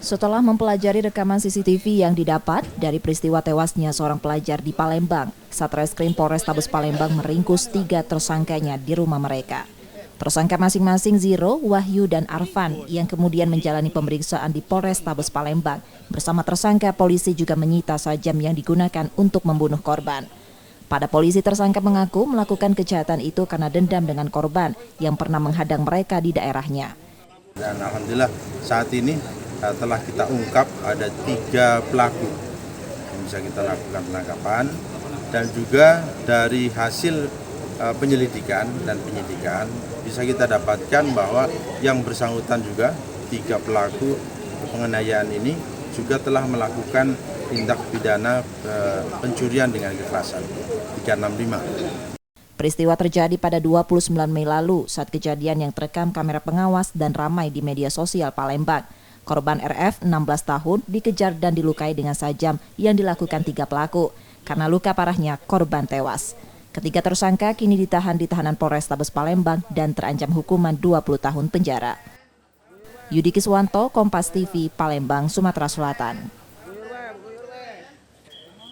Setelah mempelajari rekaman CCTV yang didapat dari peristiwa tewasnya seorang pelajar di Palembang, Satreskrim Polrestabes Palembang meringkus 3 tersangkanya di rumah mereka. Tersangka masing-masing Ziro, Wahyu, dan Arfan yang kemudian menjalani pemeriksaan di Polrestabes Palembang. Bersama tersangka, polisi juga menyita sajam yang digunakan untuk membunuh korban. Pada polisi, tersangka mengaku melakukan kejahatan itu karena dendam dengan korban yang pernah menghadang mereka di daerahnya. Dan alhamdulillah saat ini telah kita ungkap ada 3 pelaku yang bisa kita lakukan penangkapan, dan juga dari hasil penyelidikan dan penyidikan bisa kita dapatkan bahwa yang bersangkutan juga 3 pelaku penganiayaan ini juga telah melakukan tindak pidana pencurian dengan kekerasan 365. Peristiwa terjadi pada 29 Mei lalu saat kejadian yang terekam kamera pengawas dan ramai di media sosial Palembang. Korban RF 16 tahun dikejar dan dilukai dengan sajam yang dilakukan 3 pelaku. Karena luka parahnya, korban tewas. Ketiga tersangka kini ditahan di tahanan Polrestabes Palembang dan terancam hukuman 20 tahun penjara. Yudi Kiswanto, Kompas TV, Palembang, Sumatera Selatan.